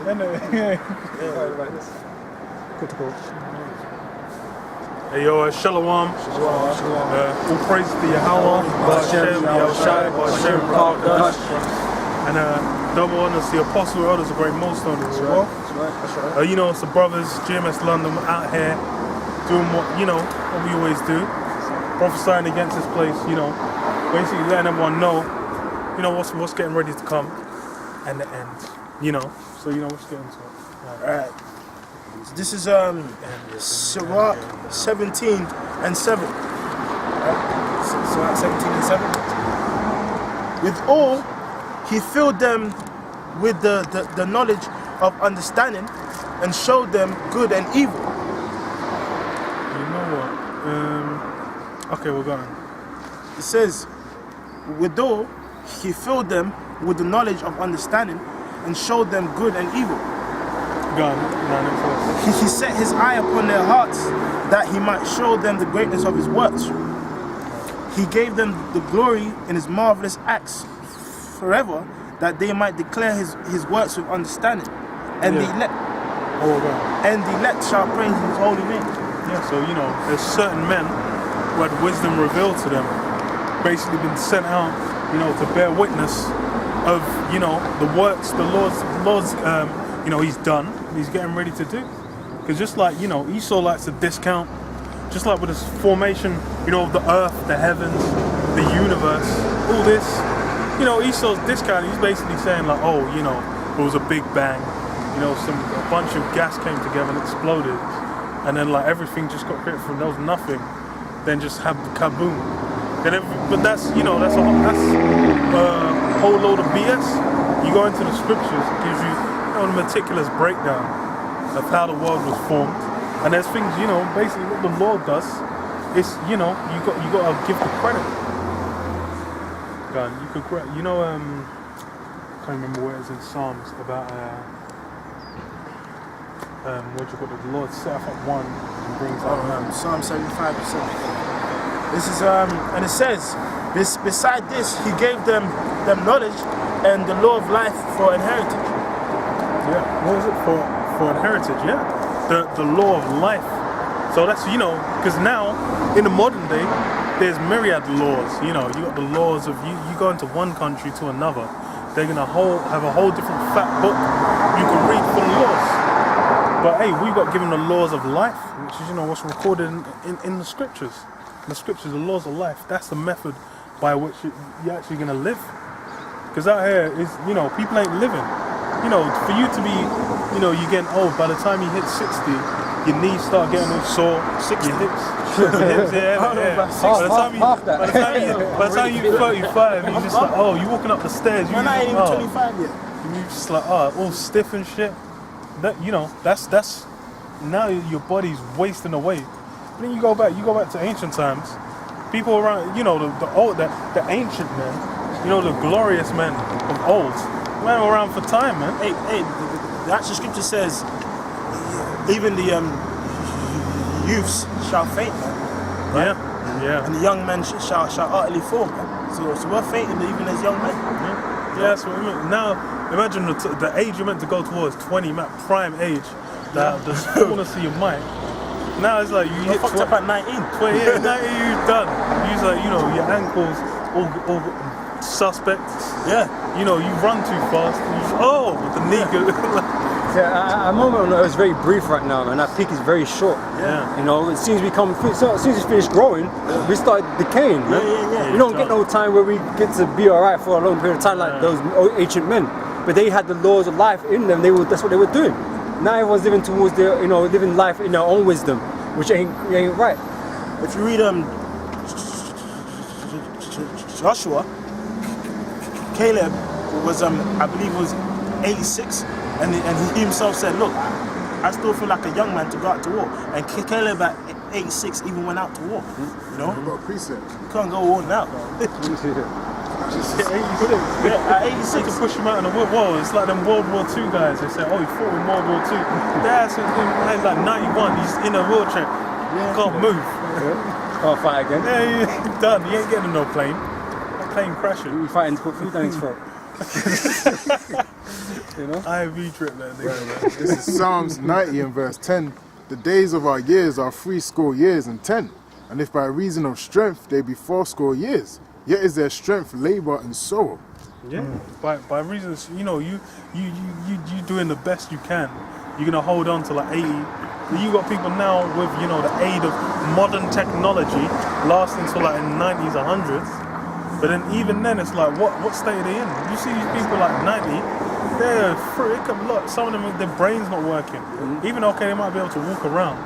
Good to go. Hey yo, Shalom. All praise to Yahweh, Hashem, Yahushai, Hashem, Rakadash. And double honors to the Apostle Elders, a great millstone as well. That's right. You know, it's the brothers, GMS London, out here doing what we always do. Prophesying against this place, basically letting everyone know, what's getting ready to come and the end, So, let's get into it. Alright. This is Sirach 17 and 7. Sirach 17 and 7. With all, he filled them with the knowledge of understanding and showed them good and evil. You know what? Okay, we're going. It says, with all, he filled them with the knowledge of understanding and showed them good and evil. He set his eye upon their hearts that he might show them the greatness of his works. He gave them the glory in his marvelous acts forever, that they might declare his works with understanding. And the elect shall praise his holy name. Yeah, so there's certain men who had wisdom revealed to them, basically been sent out, to bear witness of, the works the Lord's he's done, he's getting ready to do. Because just like, Esau likes to discount, just like with his formation, of the earth, the heavens, the universe, all this, Esau's discounting, he's basically saying like, it was a big bang, a bunch of gas came together and exploded, and then like everything just got created from there was nothing, then just have the kaboom. But that's, that's a whole load of BS. You go into the scriptures, it gives you a meticulous breakdown of how the world was formed, and there's things, basically what the Lord does is, you got to give the credit. God, you could, I can't remember where it's in Psalms about the Lord set up one and brings out Psalm 75%. This is and it says, beside this he gave them knowledge and the law of life for inheritance. Yeah, what was it for inheritance? Yeah, the law of life. So that's because now in the modern day there's myriad laws. You got the laws of you go into one country to another, they're gonna have a whole different fat book you can read for the laws. But hey, we got given the laws of life, which is what's recorded in the scriptures. In the scriptures, the laws of life. That's the method by which you're actually gonna live. Because out here is people ain't living. For you to be, you're getting old. By the time you hit 60, your knees start getting all sore. 60 your hips, By the time you're 35, you're just like, you're walking up the stairs. You're not even 25 yet. You're just like, all stiff and shit. That that's now your body's wasting away. But then you go back to ancient times. People around, the ancient men, the glorious men of old. Man around for time, man. Hey, the actual scripture says, even the youths shall faint, man. Right? Yeah. And the young men shall utterly fall, man. So we're fainting even as young men. Yeah, that's what I mean. Now, imagine the age you're meant to go towards, 20, prime age, the fullness of your mind. Now it's like you hit fucked up at 19. 20, 19, you're done. You're like, your ankles all suspect. Yeah. You run too fast. The knee goes. Our moment is very brief right now, and our peak is very short. Yeah. As soon as we finish growing, we start decaying. Yeah. We don't get no time where we get to be alright for a long period of time like those ancient men. But they had the laws of life in them. That's what they were doing. Now everyone's living towards their, living life in their own wisdom, which ain't right. If you read Joshua, Caleb was I believe was 86, and he himself said, look, I still feel like a young man to go out to war. And Caleb at 86 even went out to war. What about precept? You can't go war now. At 86 to push him out in the war. It's like them World War II guys. They say, he fought in World War II. That's like 91. He's in a wheelchair. Can't move. Can't fight again. Yeah, you're done. You ain't getting no plane. That plane crashing. We fighting to put food down his throat. You know? IV trip that nigga, man. This is Psalms 90 and verse 10. The days of our years are 60 years and 10. And if by reason of strength they be 80 years, yet is their strength labor and sorrow. Yeah. By reasons, you know, you doing the best you can. You're gonna hold on to like 80. You got people now with, you know, the aid of modern technology lasting till like in 90s or 100s. But then even then it's like what state are they in? You see these people like 90, they're free. Some of them, their brain's not working. Even okay, they might be able to walk around,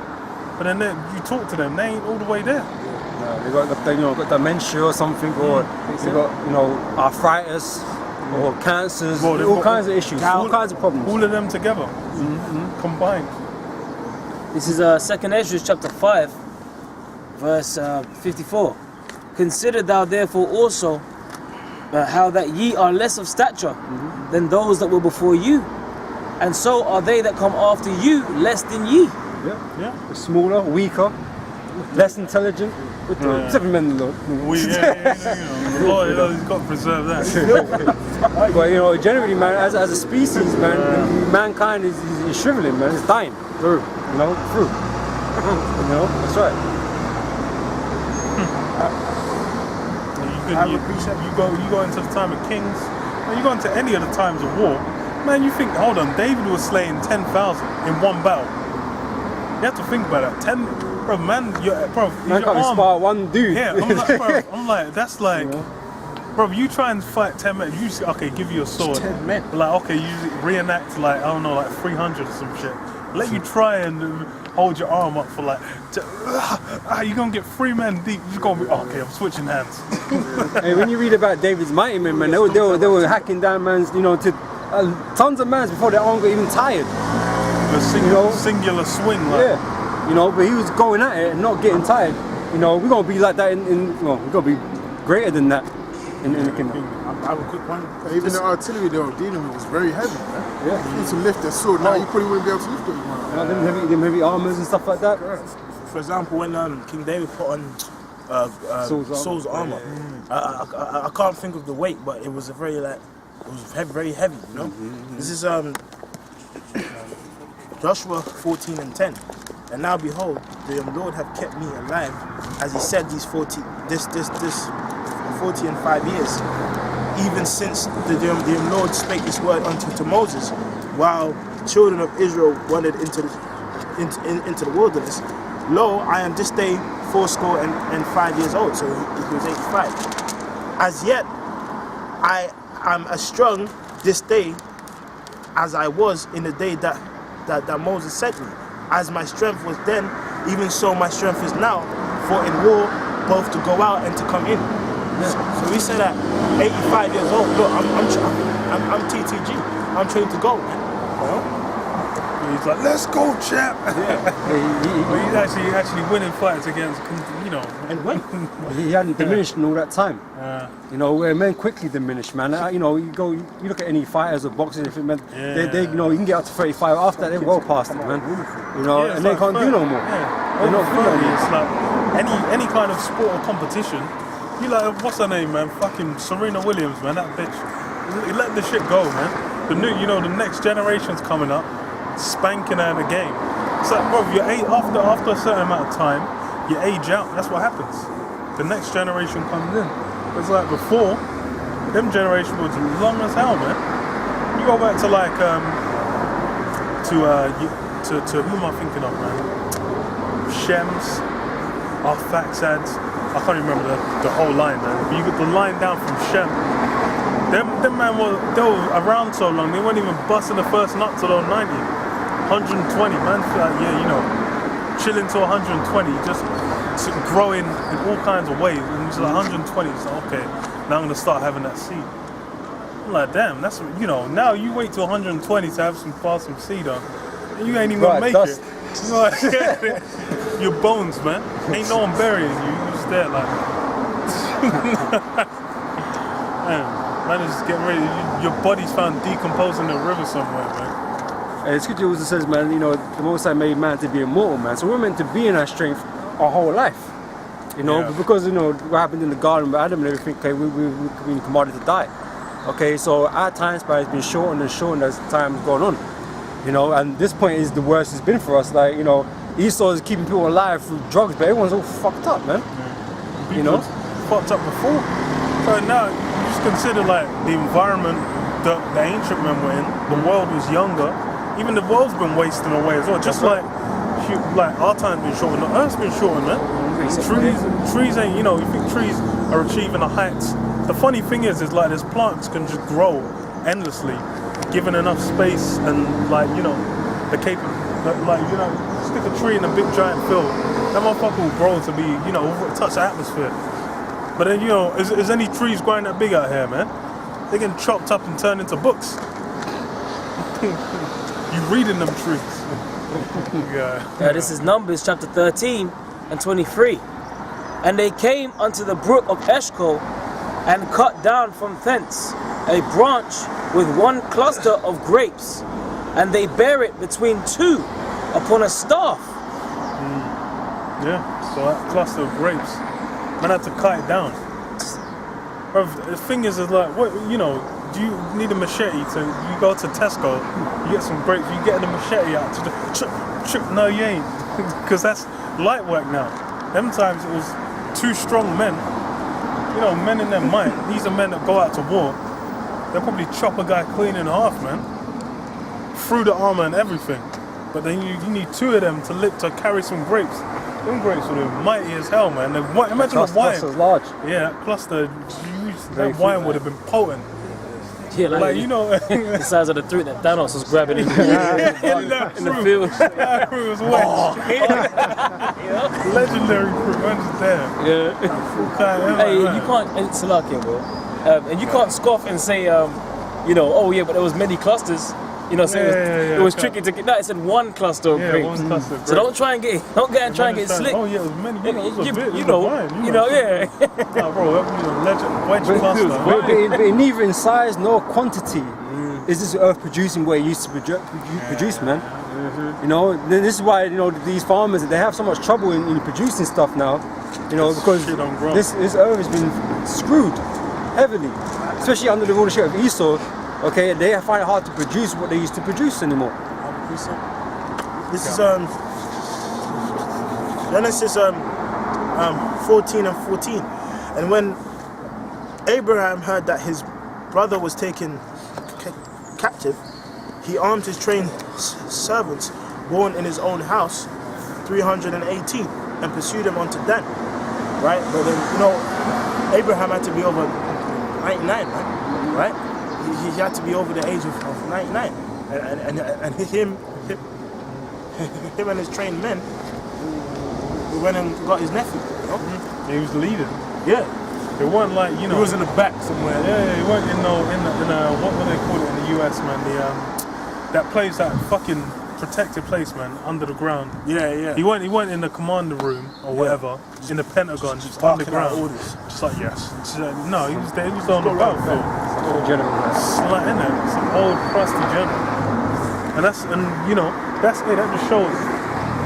but then you talk to them, they ain't all the way there. They got got dementia or something, or they got arthritis or cancers, Well, all kinds of issues, all kinds of problems. All of them together, combined. This is 2nd Ezra chapter 5, verse 54. Consider thou therefore also how that ye are less of stature than those that were before you, and so are they that come after you less than ye. Yeah. Yeah. Smaller, weaker, less intelligent. Except for men, though. You know, the Lord, he's got to preserve that. But you know, generally, man, as a species, man, mankind is shriveling, man. It's dying through. You know, through. You know, that's right. You go into the time of kings, and you go into any of the times of war, man. You think, hold on, David was slaying 10,000 in one battle. You have to think about that. Bro, man, Man your can't arm. inspire one dude. Yeah, I'm like, that's like, bro, you try and fight 10 men. You just, okay, give you a sword. 10 men. Like, okay, you reenact like, I don't know, like 300 or some shit. Let you try and hold your arm up for like, you're gonna get 3 men deep. You're gonna be, okay, I'm switching hands. Hey, when you read about David's mighty men, man, they were hacking down man's, you know, to tons of mans before their arm got even tired. The singular swing, like. Yeah, you know, but he was going at it and not getting tired. You know, we're gonna be like that we're gonna be greater than that in the kingdom. I have a quick one. Even the artillery they were dealing with was very heavy, man. Yeah. You need to lift their sword. Now you probably wouldn't be able to lift it. Them heavy armors and stuff like that. For example, when King David put on Saul's armor, I can't think of the weight, but it was a very very heavy, you know. This is Joshua 14 and 10. And now behold, the Lord have kept me alive, as he said these 40 and 5 years, even since the Lord spake this word unto Moses, while the children of Israel wandered into the wilderness. Lo, I am this day 85 years old, so he was 85. As yet, I am as strong this day as I was in the day that Moses sent me. As my strength was then, even so my strength is now, for in war, both to go out and to come in. So we said at 85 years old, look, I'm TTG. I'm trained to go, man. You know? He's like, let's go, chap. But he's actually winning fights against, you know. And when? He hadn't diminished in all that time. You know, where men quickly diminish, man. You know, you look at any fighters or boxers, if it meant they you know, you can get up to 35 after that, they're well past it, man. You know, and they can't do no more. Yeah. They're not good no more. It's like any kind of sport or competition. You like, what's her name, man? Fucking Serena Williams, man. That bitch. Let the shit go, man. The next generation's coming up, spanking her in the game. It's like, bro, after a certain amount of time, you age out. That's what happens. The next generation comes in. It's like before, them generation was long as hell, man. You go back to like to who am I thinking of, man? Shems, Arphaxad. I can't remember the whole line, man. But you got the line down from Shem. Them man they were around so long, they weren't even busting the first nut till 90. 120, man. You know, chilling to 120, just growing in all kinds of ways. And it's like 120, it's like, okay, now I'm gonna start having that seed. I'm like, damn, that's, you know, now you wait till 120 to have some seed on. And you ain't even gonna make it. You know, your bones, man. Ain't no one burying you. You just there like, man is just getting ready. Your body's found decomposing in a river somewhere, man. The scripture also says, man, you know, the Most High made man to be immortal, man. So we're meant to be in our strength our whole life. You know, but because, you know, what happened in the garden with Adam and everything, okay, we've been commanded to die. Okay, so our time span has been shortened and shortened as time's gone on. You know, and this point is the worst it's been for us. Like, you know, Esau is keeping people alive through drugs, but everyone's all fucked up, man. You know? Fucked up before. So now, you just consider like the environment that the ancient men were in. The world was younger. Even the world's been wasting away as well. Just like our time's been shortened, the earth's been shortened, man. Trees ain't, you know, you think trees are achieving the heights. The funny thing is like this plants can just grow endlessly, given enough space and like, you know, the like, you know, stick a tree in a big giant field, that motherfucker will grow to be, you know, touch the atmosphere. But then, you know, is any trees growing that big out here, man? They get chopped up and turned into books. You reading them trees. Yeah, this is Numbers chapter 13 and 23. And they came unto the brook of Eshcol and cut down from thence a branch with one cluster of grapes, and they bare it between two upon a staff. Yeah, so that cluster of grapes, man had to cut it down. Bruv, the thing is like, what, you know, do you need a machete you go to Tesco, you get some grapes, you get the machete out to no, you ain't, because that's light work now. Them times it was two strong men, you know, men in their mind. These are men that go out to war. They'll probably chop a guy clean in half, man, through the armor and everything. But then you need two of them to carry some grapes. Them grapes were mighty as hell, man. Imagine the wine. Cluster's large. Yeah, that cluster. That wine would have been potent. Yeah, Like, you know, the size of the fruit that Thanos was grabbing in, in the field. That fruit was wet. Legendary fruit, man, just there. Yeah. Hey, you can't, and Salakia, bro. And you can't scoff and say, you know, oh yeah, but there was many clusters. You know, so it was tricky to get. No, it said one cluster of grapes. One cluster of grapes. So don't try and get slick. Oh yeah, it was many. You know, it was a bit. You know, yeah. Nah, bro, that was a legend. Wedge cluster. But neither in size nor quantity is this earth producing what it used to produce, man. You know, this is why, you know, these farmers, they have so much trouble in producing stuff now. You know, because this earth has been screwed heavily, especially under the rulership of Esau. Okay, they find it hard to produce what they used to produce anymore. This is Genesis 14 and 14. And when Abraham heard that his brother was taken captive, he armed his trained servants born in his own house, 318, and pursued him unto Dan. Right? But then, you know, Abraham had to be over 99, man. Right? He had to be over the age of 99, and him and his trained men went and got his nephew. You know? He was leading. Yeah, It wasn't like, you know. he was in the back somewhere. Yeah, he wasn't in what do they call it in the US, man? That place, that fucking protected place, man, under the ground. Yeah. He weren't in the commander room or whatever, in the Pentagon, just underground. Orders. Just like, yes. No, he was there. He was on the battlefield. Gentlemen. Like, in there, some old crusty general. And that just shows.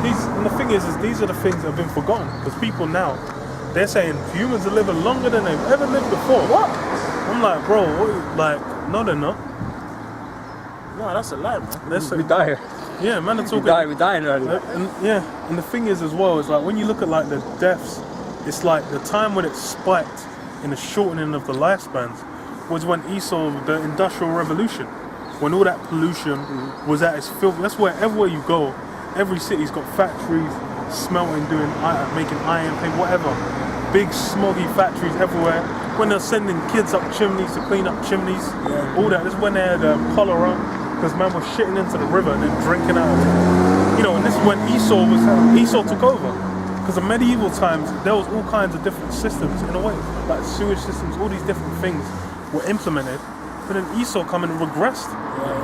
And the thing is these are the things that have been forgotten, because people now, they're saying humans are living longer than they've ever lived before. What? I'm like, bro, no, they're not. No, that's a lie, man. We die. Yeah, man, are talking. We dying early. And the thing is as well, is like when you look at like the deaths, it's like the time when it spiked in the shortening of the lifespans was when Esau, the Industrial Revolution, when all that pollution was at its filth. That's where everywhere you go, every city's got factories smelting, making iron, paint, whatever. Big smoggy factories everywhere. When they're sending kids up chimneys to clean up chimneys, all that. This is when they had cholera, because man was shitting into the river and then drinking out of it. You know, and this is when Esau took over. Because in medieval times, there was all kinds of different systems in a way, like sewage systems, all these different things were implemented. But then Esau come and regressed.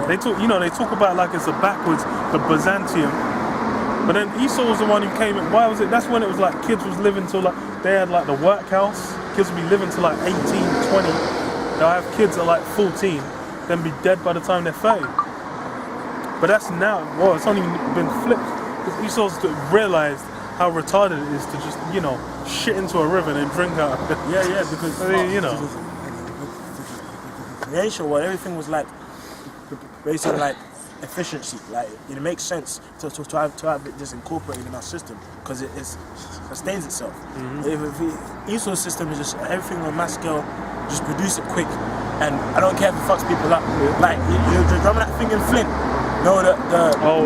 They talk about like it's a backwards, the Byzantium. But then Esau was the one who came in. Why was it? That's when it was like kids was living till like, they had like the workhouse. Kids would be living till like 18, 20. They'll have kids at like 14, then be dead by the time they're 30. But that's now, well, it's only been flipped. Because Esau's realized how retarded it is to just, shit into a river and then drink out of it. Yeah, because I mean, the ancient world, everything was like based on like efficiency. Like it makes sense to have it just incorporated in our system because it sustains itself. Esau's system is just everything on a mass scale, just produce it quick, and I don't care if it fucks people up. Like you're drumming that thing in Flint. No, the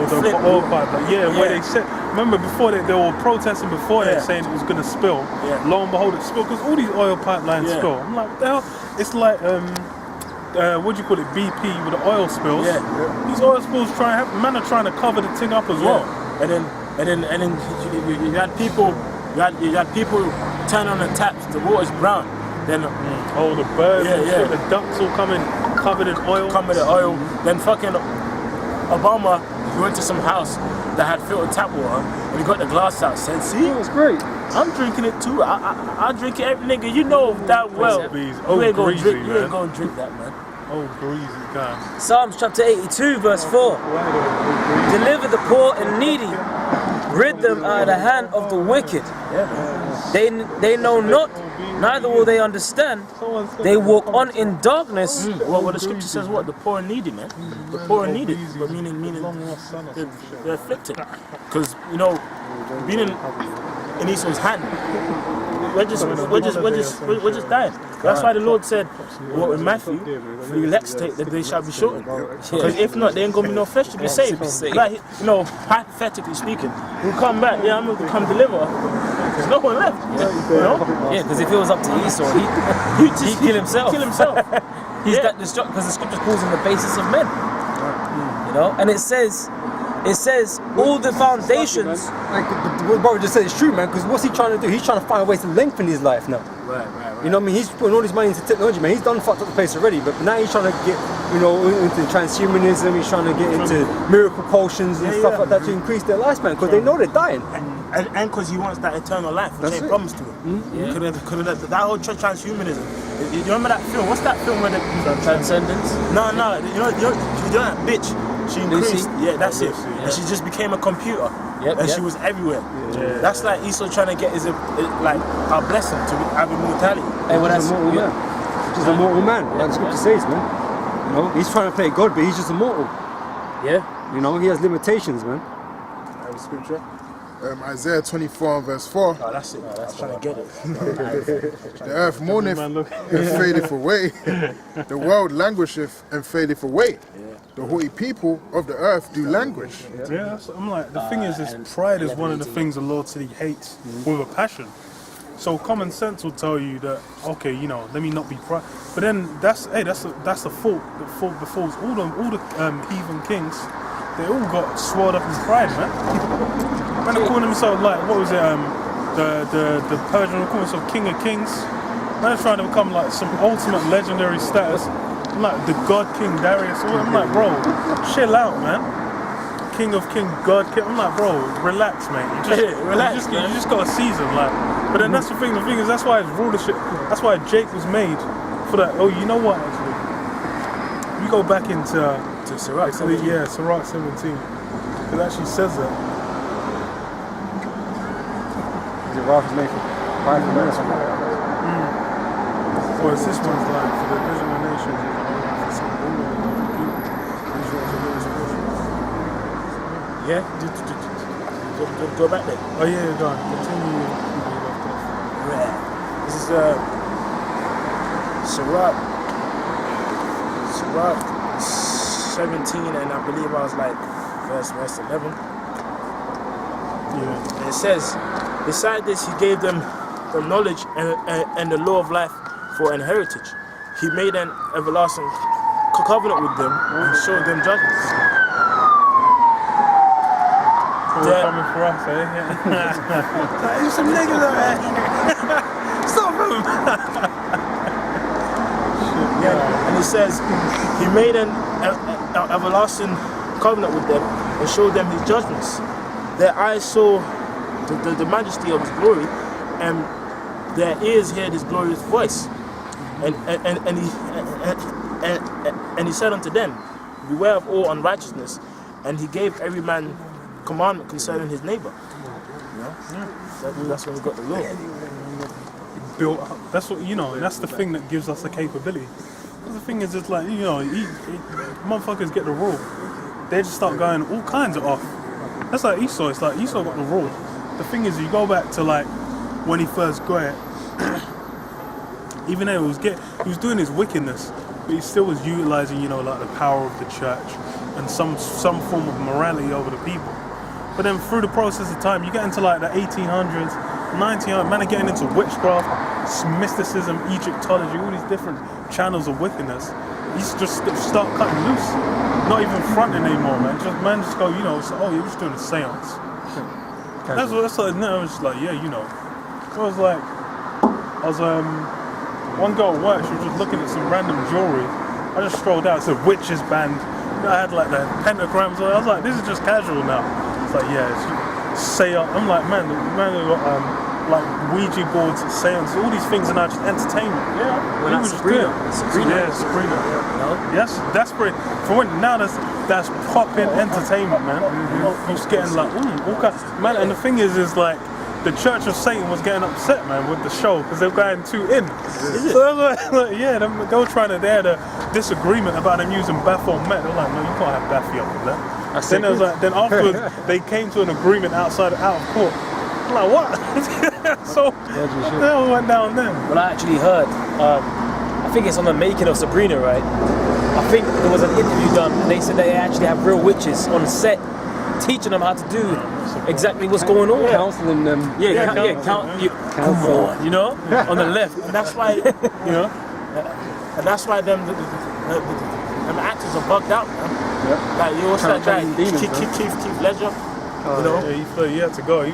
Flint, oil pipe. Where they said. Remember before they were protesting before that saying it was gonna spill. Yeah. Lo and behold, it spilled because all these oil pipelines spill. I'm like, what the hell? It's like what do you call it? BP with the oil spills. Yeah. These oil spills man are trying to cover the thing up as well. And then you had people turn on the taps. The water's brown. Then the birds, the ducks all coming covered in oil. Then fucking Obama, he went to some house that had filtered tap water, and he got the glass out. Said, "See, It was great. I'm drinking it too. I drink it, every nigga. You know that well. You ain't gonna drink that, man." Oh, greasy guy. Psalms chapter 82, verse 4. Deliver the poor and needy. Rid them out of the hand of the wicked. They know not, neither will they understand. They walk on in darkness. Well, the scripture says what? The poor and needy, man. The poor and needy, but meaning they're afflicted. Because being in Esau's hand, we're just dying. That's why the Lord said, in Matthew, for the elect's sake, that they shall be shortened. Because if not, there ain't gonna be no flesh to be saved. Like, hypothetically speaking, we'll come back. Yeah, I'm gonna come deliver. There's no one left. Yeah, because if it was up to Esau, he'd kill himself. He's that destructive because the scripture calls him the basis of men. And it says all the foundations. Like what brother just said, it's true, man. Because what's he trying to do? He's trying to find ways to lengthen his life now. Right. You know what I mean? He's putting all his money into technology, man. He's done fucked up the place already, but now he's trying to get, into transhumanism. He's trying to get into miracle potions and stuff like that to increase their lifespan because they know they're dying. And because he wants that eternal life, which ain't promised to him. Because that whole transhumanism. You remember that film? What's that film where the Transcendence? No. You know that bitch. She increased. Lucy? Yeah, that's it. And she just became a computer. Yep. She was everywhere. Yeah. That's like Esau trying to get our blessing to have immortality. Hey, well, that's a mortal man. Just a mortal man, like the scripture says, man. He's trying to play God, but he's just immortal. Yeah. He has limitations, man. I have a scripture. Isaiah 24 and verse 4. Oh, that's it. I was trying to get it. The earth mourneth and fadeth away. The world languisheth and fadeth away. The haughty people of the earth do languish. Yeah, I'm like, the thing is pride is one of the things the Lord said he hates with a passion. So common sense will tell you that, okay, let me not be proud. But then that's the fault that befalls all the heathen kings. They all got swelled up in pride, man. Man, they calling themselves like, what was it? The Persian were calling themselves King of Kings. Man, they're trying to become like some ultimate legendary status. I'm like the God King Darius. I'm like, bro, chill out, man. King of King, God King. I'm like, bro, relax, mate. Relax. You just got a season, like. But then that's the thing. The thing is, that's why his rulership. That's why Jake was made for that. Oh, you know what? Actually, we go back into Sirach 17. Yeah, Sirach 17. It actually says that. The wrath is made for pride for men. Whereas this one's like for the Israel nations. Yeah? Go back there. Oh yeah, go on. Continue. This is Sirach 17, and I believe I was like verse 11. Yeah. And it says, beside this, he gave them the knowledge and the law of life for an heritage. He made an everlasting covenant with them and showed them judgments. They're coming for us, eh? There's some niggas out there. Stop him. And he says, he made an everlasting covenant with them and showed them his judgments. Their eyes saw the majesty of his glory, and their ears heard his glorious voice. And he said unto them, beware of all unrighteousness, and he gave every man commandment concerning his neighbor. That's when we got the law. Built up. That's what and that's the thing that gives us the capability. the thing is, it's like, you know, motherfuckers get the rule. They just start going all kinds of off. That's like Esau. It's like Esau got the rule. The thing is, you go back to like when he first got it. Even though he was doing his wickedness, but he still was utilizing, you know, like the power of the church and some form of morality over the people. But then through the process of time, you get into like the 1800s, 1900s, man are getting into witchcraft, mysticism, Egyptology, all these different channels of wickedness. You just start cutting loose, not even fronting anymore, man. Just go, you know, so, oh, you're just doing a seance. That's like, no, I was just like, yeah, you know. So I was one girl at work, she was just looking at some random jewelry. I just strolled out, it's a witches band. You know, I had like the pentagrams. I was like, this is just casual now. It's like, yeah, seance. I'm like, man, the man who got like Ouija boards, seance, all these things are now just entertainment. Yeah, Well, that's Sabrina. Yeah, Sabrina. No? Yes, that's pretty. For when now that's popping entertainment, man. You're just getting like, all kinds, man. And the thing is like, the Church of Satan was getting upset, man, with the show because they were going too in. So they were like, yeah, they were trying to. They had a disagreement about them using Baphomet. They were like, no, you can't have Baffy up with that. Then it was like, then afterwards they came to an agreement out of court. I'm like, what? So what the hell went down then? Well, I actually heard, I think it's on the making of Sabrina, right? I think there was an interview done and they said they actually have real witches on set teaching them how to do exactly what's going on. Counseling them. Come on, you know, on the left. And that's why, You know? and that's why them actors are bugged out, man. Like you watch that guy, Demons, Keith Ledger, you know, He had to go. He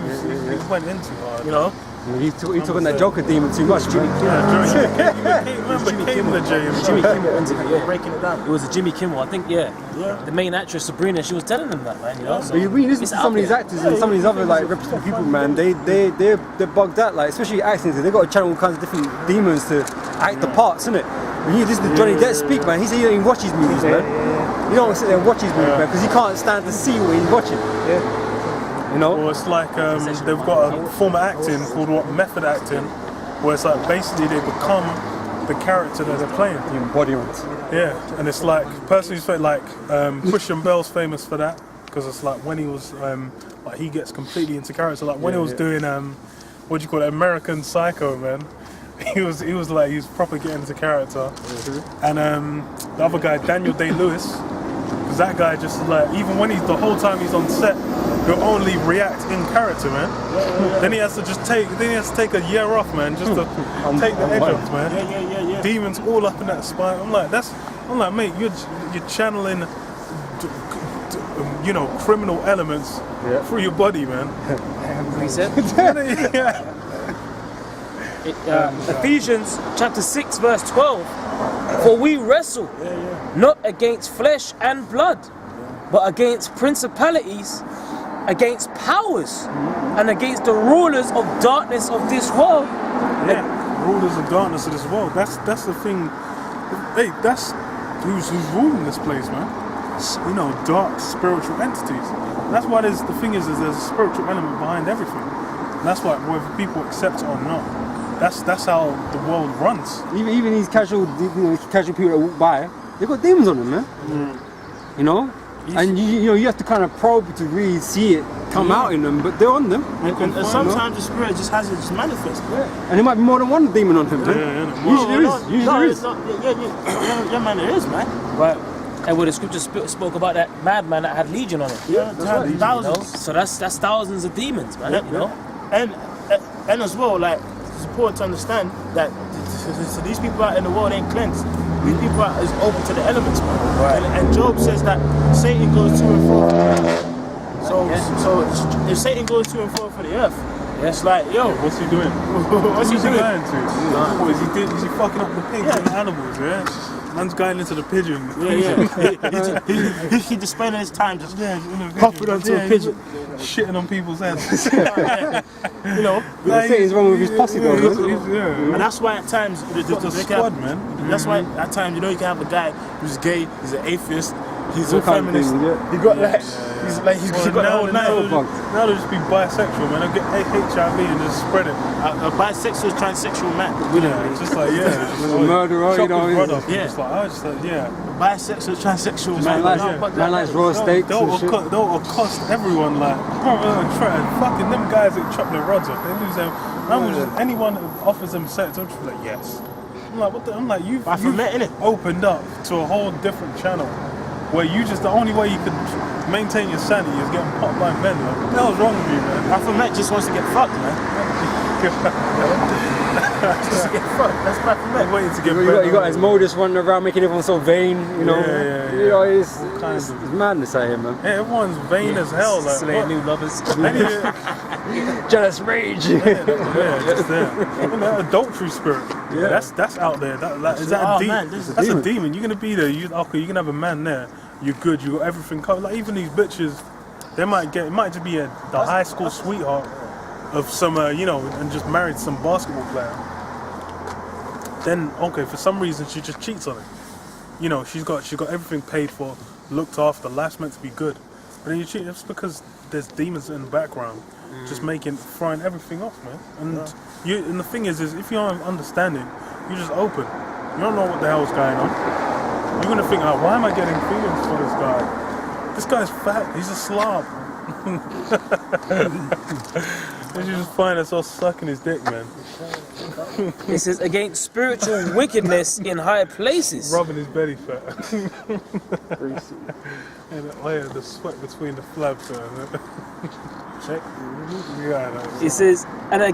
went in too hard. you know. He took on that Joker demon too much, man. Jimmy Kimmel interview, yeah. Breaking it down. It was a Jimmy Kimmel, I think, the main actress Sabrina, she was telling them that, man, you know. So But you really listen it's to out some of these there. actors and some of these other like reputable people, man. They're bugged out, like especially acting. They got to channel all kinds of different demons to act the parts, innit? When you listen to Johnny Depp speak, man, he said he don't even watch his movies, man. You don't sit there and watch his movies, man, because he can't stand to see what he's watching. You know? Well, it's like they've got a form of acting called method acting, where it's like basically they become the character that they're playing. The embodiment. Yeah, and it's like personally, it's like Christian Bale's famous for that because it's like when he was like he gets completely into character. Like when he was doing what do you call it, American Psycho, man. He was proper getting into character, and the other guy Daniel Day-Lewis, because that guy just like even when the whole time he's on set, he'll only react in character, man. Then he has to take a year off, man, just to take the edge off, man. Yeah. Demons all up in that spine. I'm like, mate, you're channeling, you know, criminal elements through your body, man. He said. Yeah. Ephesians chapter 6 verse 12. For we wrestle not against flesh and blood, but against principalities, against powers, and against the rulers of darkness of this world. Yeah, rulers of darkness of this world. That's the thing. Hey, that's who's ruling this place, man. You know, dark spiritual entities. That's why there's a spiritual element behind everything. And that's why whether people accept it or not, that's how the world runs. Even these casual people that walk by, they got demons on them, man. You know. And you have to kind of probe to really see it come out in them, but they're on them. And sometimes the spirit just has it just manifest. And there might be more than one demon on him, man. Usually there is. Yeah, man, it is, man. Right. And where the scripture spoke about that madman that had legion on him. Yeah, that's right. You know? Thousands. So that's thousands of demons, man. You know. And as well, like it's important to understand that so these people out in the world ain't cleansed. These people is open to the elements, man. Right. And Job says that Satan goes to and fro for the earth. So if Satan goes to and fro for the earth, it's like, yo, What's he doing? what's he doing? going to? What is he fucking up the pigs and the animals, yeah? Man's going into the pigeon. Yeah. He's spending his time just popping onto a pigeon. Shitting on people's heads. You know, They say he's wrong with his posse, though, man. Yeah. and that's why at times The squad, man. That's why at times, you know, you can have a guy who's gay, he's an atheist, He's All a kind of feminist. things, yeah. He got like, he's got the whole night. Now they'll just be bisexual, man. They'll get HIV and just spread it. A bisexual, transsexual man. Yeah, it's just like, yeah. It's just A murderer, you know. brother. Yeah. Just like, I was just like, yeah. Bisexual, transsexual Man man. likes, man likes raw steaks and shit. They'll accost everyone like, fucking them guys that chop their rods off. They lose them. Anyone that offers them sex, I'm just like, yes. I'm like, what the? I'm like, you've opened up to a whole different channel where you just, the only way you can maintain your sanity is getting popped by men. Like, what the hell's wrong with you, man? Baphomet just wants to get fucked, man. Just to get fucked. That's Baphomet. I'm waiting to get You got his modus running around making everyone so vain, you know. Yeah. You know, it's kinds of- madness out here, man. Yeah, everyone's vain as hell. Like, Slaying what? new lovers. Jealous rage. Yeah, just there. And that adultery spirit. Yeah, that's out there. Is that a demon? Man, this is That's a demon. You're gonna be there. You can have a man there. You're good. You got everything covered. Like even these bitches, they might get. It might just be the high school sweetheart of some, and just married some basketball player. Then okay, for some reason she just cheats on him. You know, she's got everything paid for, looked after. Life's meant to be good, but then you cheat. It's because there's demons in the background, just throwing everything off, man. And the thing is if you're understanding, you just open. You don't know what the hell's going on. You're gonna think, like, why am I getting feelings for this guy? This guy's fat. He's a slob. And you just find us all sucking his dick, man. It says against spiritual wickedness in high places. Rubbing his belly fat. And the sweat between the flaps. Check. Yeah, It says, and against